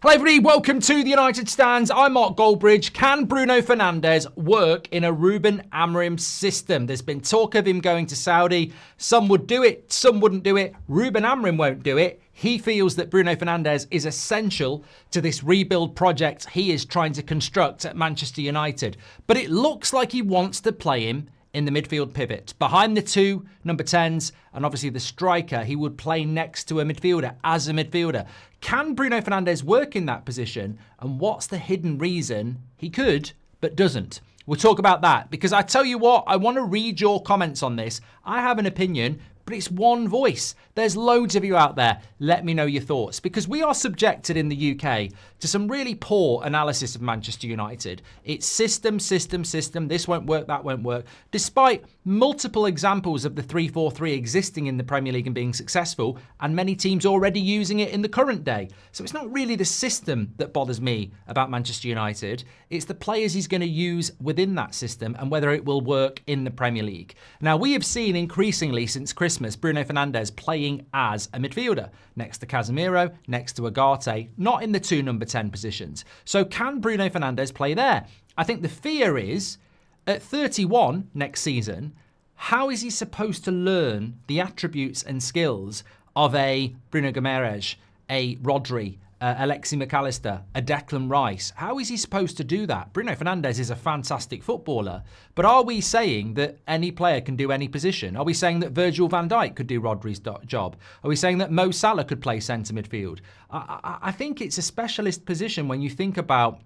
Hello everybody, welcome to the United Stands. I'm Mark Goldbridge. Can Bruno Fernandes work in a Ruben Amorim system? There's been talk of him going to Saudi. Some would do it, some wouldn't do it. Ruben Amorim won't do it. He feels that Bruno Fernandes is essential to this rebuild project he is trying to construct at Manchester United. But it looks like he wants to play him in the midfield pivot. Behind the two number 10s and obviously the striker, he would play next to a midfielder as a midfielder. Can Bruno Fernandes work in that position? And what's the hidden reason he could but doesn't? We'll talk about that because I tell you what, I want to read your comments on this. I have an opinion, but it's one voice. There's loads of you out there. Let me know your thoughts because we are subjected in the UK to some really poor analysis of Manchester United. It's system. This won't work, that won't work. Despite multiple examples of the 3-4-3 existing in the Premier League and being successful, and many teams already using it in the current day. So it's not really the system that bothers me about Manchester United. It's the players he's going to use within that system and whether it will work in the Premier League. Now, we have seen increasingly since Christmas Bruno Fernandes playing as a midfielder next to Casemiro, next to Ugarte, not in the two number 10 positions. So can Bruno Fernandes play there? I think the fear is at 31 next season, how is he supposed to learn the attributes and skills of a Bruno Guimaraes, a Rodri, Alexis Mac Allister, a Declan Rice? How is he supposed to do that? Bruno Fernandes is a fantastic footballer, but are we saying that any player can do any position? Are we saying that Virgil van Dijk could do Rodri's job? Are we saying that Mo Salah could play centre midfield? I think it's a specialist position when you think about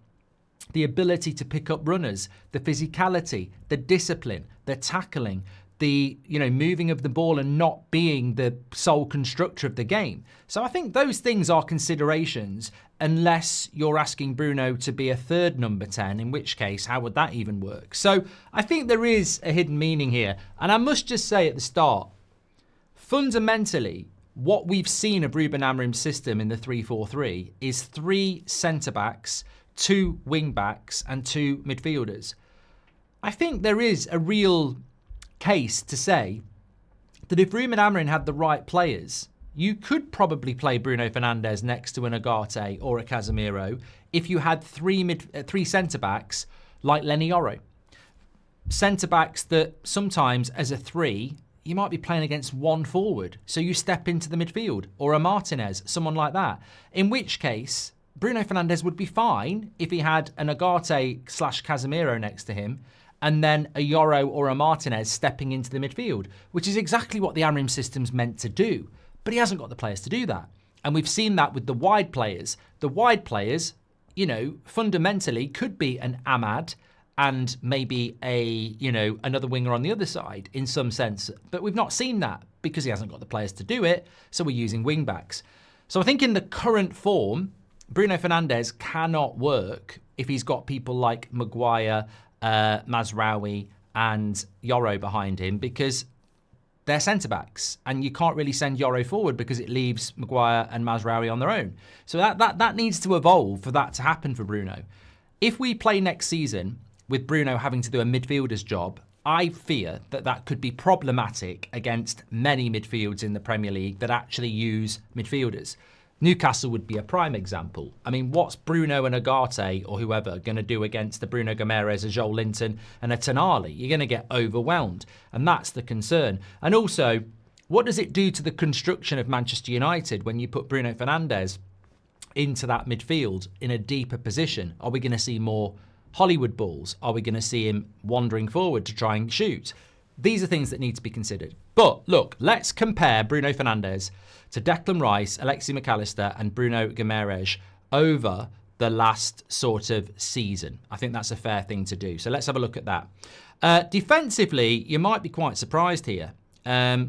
the ability to pick up runners, the physicality, the discipline, the tackling, the moving of the ball and not being the sole constructor of the game. So I think those things are considerations unless you're asking Bruno to be a third number 10, in which case, how would that even work? So I think there is a hidden meaning here. And I must just say at the start, fundamentally, what we've seen of Ruben Amorim's system in the 3-4-3 is 3 centre-backs, 2 wing-backs and 2 midfielders. I think there is a real case to say that if Ruben Amorim had the right players, you could probably play Bruno Fernandes next to an Ugarte or a Casemiro if you had 3 centre-backs like Lenny Yoro. Centre-backs that sometimes as a 3, you might be playing against 1 forward. So you step into the midfield or a Martinez, someone like that. In which case, Bruno Fernandes would be fine if he had an Ugarte/Casemiro next to him and then a Yoro or a Martinez stepping into the midfield, which is exactly what the Amorim system's meant to do. But he hasn't got the players to do that. And we've seen that with the wide players. The wide players, fundamentally could be an Ahmad and maybe another winger on the other side in some sense. But we've not seen that because he hasn't got the players to do it. So we're using wing backs. So I think in the current form, Bruno Fernandes cannot work if he's got people like Maguire, Mazraoui and Yoro behind him because they're centre-backs and you can't really send Yoro forward because it leaves Maguire and Mazraoui on their own. So that needs to evolve for that to happen for Bruno. If we play next season with Bruno having to do a midfielder's job, I fear that could be problematic against many midfields in the Premier League that actually use midfielders. Newcastle would be a prime example. I mean, what's Bruno and Ugarte or whoever going to do against a Bruno Guimaraes, a Joel Linton and a Tonali? You're going to get overwhelmed. And that's the concern. And also, what does it do to the construction of Manchester United when you put Bruno Fernandes into that midfield in a deeper position? Are we going to see more Hollywood balls? Are we going to see him wandering forward to try and shoot? These are things that need to be considered. But look, let's compare Bruno Fernandes to Declan Rice, Alexis Mac Allister and Bruno Guimaraes over the last sort of season. I think that's a fair thing to do. So let's have a look at that. Defensively, you might be quite surprised here.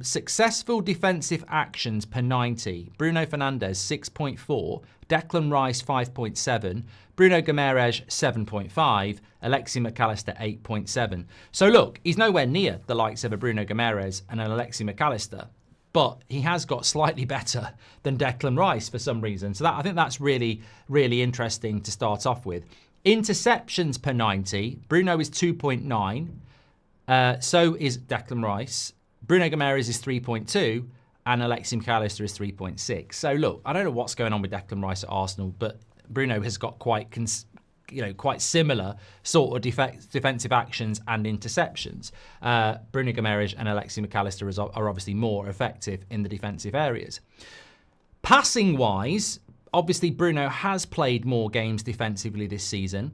Successful defensive actions per 90. Bruno Fernandes, 6.4. Declan Rice, 5.7. Bruno Guimaraes, 7.5. Alexis Mac Allister, 8.7. So look, he's nowhere near the likes of a Bruno Guimaraes and an Alexis Mac Allister, but he has got slightly better than Declan Rice for some reason. So I think that's really, really interesting to start off with. Interceptions per 90. Bruno is 2.9. So is Declan Rice. Bruno Guimaraes is 3.2 and Alexis Mac Allister is 3.6. So look, I don't know what's going on with Declan Rice at Arsenal, but Bruno has got quite similar sort of defensive actions and interceptions. Bruno Guimaraes and Alexis Mac Allister are obviously more effective in the defensive areas. Passing-wise, obviously Bruno has played more games defensively this season.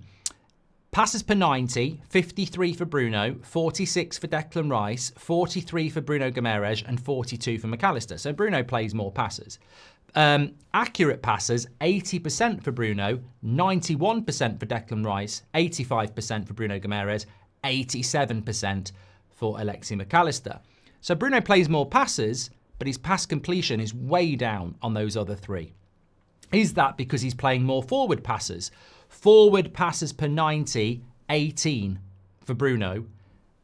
Passes per 90, 53 for Bruno, 46 for Declan Rice, 43 for Bruno Guimaraes and 42 for Mac Allister. So Bruno plays more passes. Accurate passes, 80% for Bruno, 91% for Declan Rice, 85% for Bruno Guimaraes, 87% for Alexis Mac Allister. So Bruno plays more passes, but his pass completion is way down on those other three. Is that because he's playing more forward passes? Forward passes per 90, 18 for Bruno,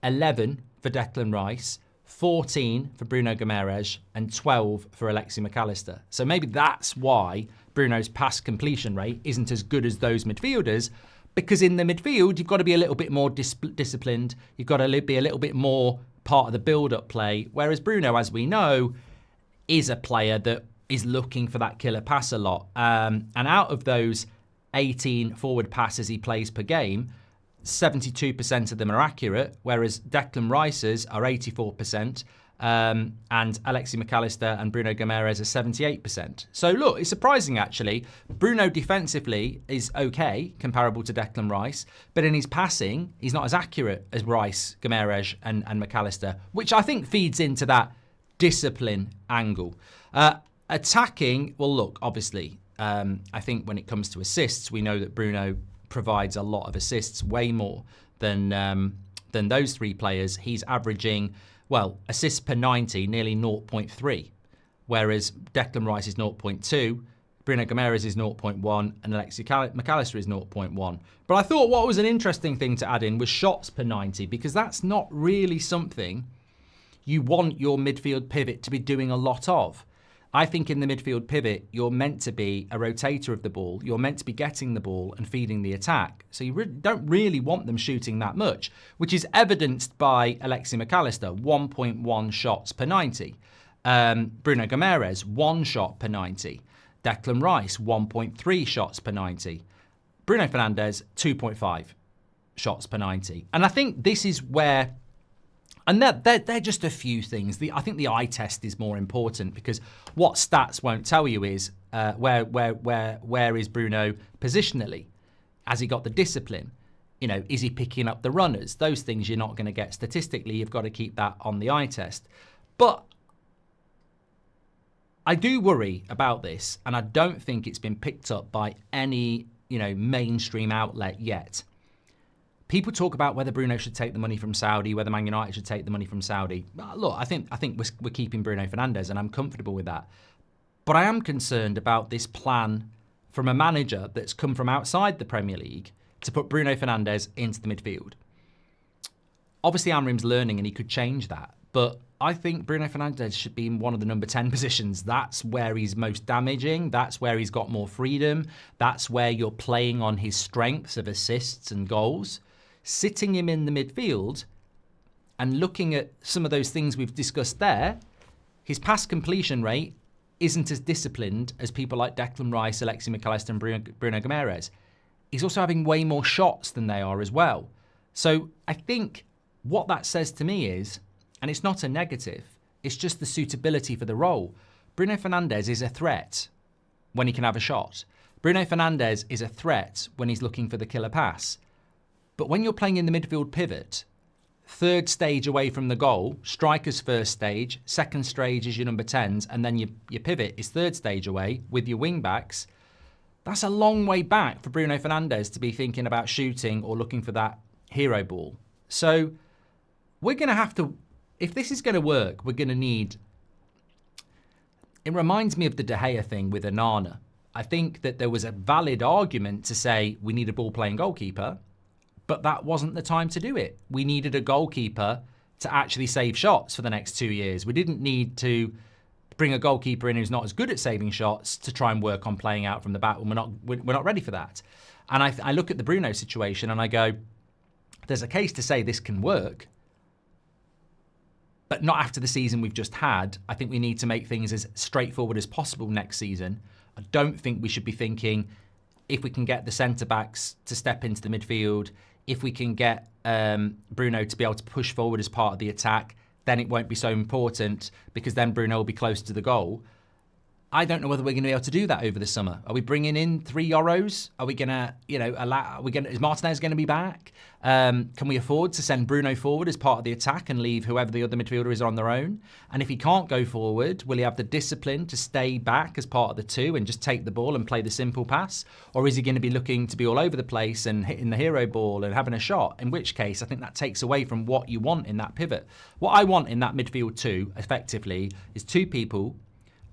11 for Declan Rice, 14 for Bruno Guimaraes and 12 for Alexis Mac Allister. So maybe that's why Bruno's pass completion rate isn't as good as those midfielders, because in the midfield, you've got to be a little bit more disciplined. You've got to be a little bit more part of the build-up play. Whereas Bruno, as we know, is a player that is looking for that killer pass a lot. And out of those 18 forward passes he plays per game, 72% of them are accurate, whereas Declan Rice's are 84%, and Alexis Mac Allister and Bruno Guimaraes are 78%. So look, it's surprising actually. Bruno defensively is okay, comparable to Declan Rice, but in his passing, he's not as accurate as Rice, Guimaraes and Mac Allister, which I think feeds into that discipline angle. Attacking, well look, obviously, I think when it comes to assists, we know that Bruno provides a lot of assists, way more than those three players. He's averaging, well, assists per 90, nearly 0.3, whereas Declan Rice is 0.2, Bruno Guimaraes is 0.1, and Alexis Mac Allister is 0.1. But I thought what was an interesting thing to add in was shots per 90, because that's not really something you want your midfield pivot to be doing a lot of. I think in the midfield pivot, you're meant to be a rotator of the ball. You're meant to be getting the ball and feeding the attack. So you don't really want them shooting that much, which is evidenced by Alexis Mac Allister, 1.1 shots per 90. Bruno Guimaraes, 1 shot per 90. Declan Rice, 1.3 shots per 90. Bruno Fernandes, 2.5 shots per 90. And I think this is where... And they're just a few things. I think the eye test is more important, because what stats won't tell you is where is Bruno positionally? Has he got the discipline? You know, is he picking up the runners? Those things you're not going to get statistically. You've got to keep that on the eye test. But I do worry about this, and I don't think it's been picked up by any, mainstream outlet yet. People talk about whether Bruno should take the money from Saudi, whether Man United should take the money from Saudi. Look, I think we're keeping Bruno Fernandes, and I'm comfortable with that. But I am concerned about this plan from a manager that's come from outside the Premier League to put Bruno Fernandes into the midfield. Obviously, Amrim's learning, and he could change that. But I think Bruno Fernandes should be in one of the number 10 positions. That's where he's most damaging. That's where he's got more freedom. That's where you're playing on his strengths of assists and goals. Sitting him in the midfield and looking at some of those things we've discussed there, his pass completion rate isn't as disciplined as people like Declan Rice, Alexis Mac Allister and Bruno Guimaraes. He's also having way more shots than they are as well. So I think what that says to me is, and it's not a negative, it's just the suitability for the role. Bruno Fernandes is a threat when he can have a shot. Bruno Fernandes is a threat when he's looking for the killer pass. But when you're playing in the midfield pivot, third stage away from the goal, striker's first stage, second stage is your number 10s, and then your pivot is third stage away with your wing backs, that's a long way back for Bruno Fernandes to be thinking about shooting or looking for that hero ball. So we're going to have to, if this is going to work, we're going to need, it reminds me of the De Gea thing with Onana. I think that there was a valid argument to say we need a ball-playing goalkeeper, but that wasn't the time to do it. We needed a goalkeeper to actually save shots for the next 2 years. We didn't need to bring a goalkeeper in who's not as good at saving shots to try and work on playing out from the back when we're not ready for that. And I look at the Bruno situation and I go, there's a case to say this can work, but not after the season we've just had. I think we need to make things as straightforward as possible next season. I don't think we should be thinking if we can get the centre-backs to step into the midfield, if we can get Bruno to be able to push forward as part of the attack, then it won't be so important because then Bruno will be close to the goal. I don't know whether we're going to be able to do that over the summer. Are we bringing in 3 Euros? Are we going to, is Martinez going to be back? Can we afford to send Bruno forward as part of the attack and leave whoever the other midfielder is on their own? And if he can't go forward, will he have the discipline to stay back as part of the 2 and just take the ball and play the simple pass? Or is he going to be looking to be all over the place and hitting the hero ball and having a shot? In which case, I think that takes away from what you want in that pivot. What I want in that midfield 2, effectively, is 2 people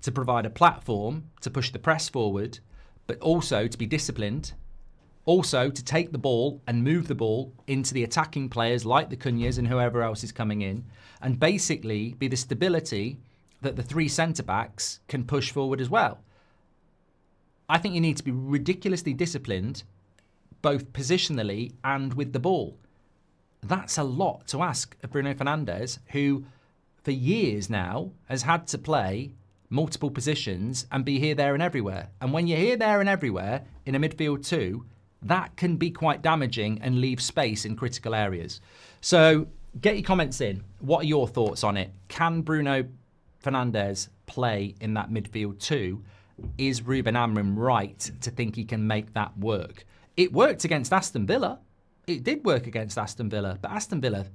to provide a platform to push the press forward, but also to be disciplined, also to take the ball and move the ball into the attacking players like the Cunhas and whoever else is coming in, and basically be the stability that the 3 centre-backs can push forward as well. I think you need to be ridiculously disciplined, both positionally and with the ball. That's a lot to ask of Bruno Fernandes, who for years now has had to play multiple positions and be here, there and everywhere. And when you're here, there and everywhere in a midfield 2, that can be quite damaging and leave space in critical areas. So get your comments in. What are your thoughts on it? Can Bruno Fernandes play in that midfield 2? Is Ruben Amorim right to think he can make that work? It worked against Aston Villa. It did work against Aston Villa, but Aston Villa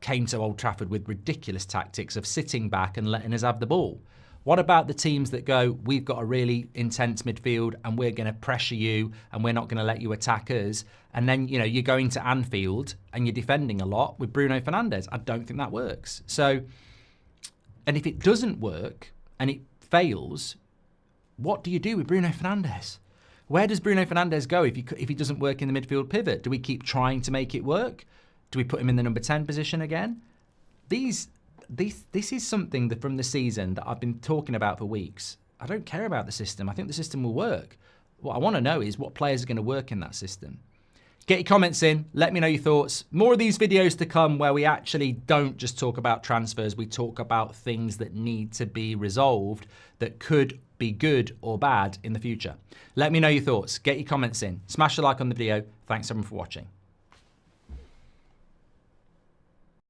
came to Old Trafford with ridiculous tactics of sitting back and letting us have the ball. What about the teams that go, we've got a really intense midfield and we're going to pressure you and we're not going to let you attack us? And then, you're going to Anfield and you're defending a lot with Bruno Fernandes. I don't think that works. So, and if it doesn't work and it fails, what do you do with Bruno Fernandes? Where does Bruno Fernandes go if he doesn't work in the midfield pivot? Do we keep trying to make it work? Do we put him in the number 10 position again? This is something that from the season that I've been talking about for weeks. I don't care about the system. I think the system will work. What I want to know is what players are going to work in that system. Get your comments in. Let me know your thoughts. More of these videos to come where we actually don't just talk about transfers. We talk about things that need to be resolved that could be good or bad in the future. Let me know your thoughts. Get your comments in. Smash the like on the video. Thanks everyone for watching.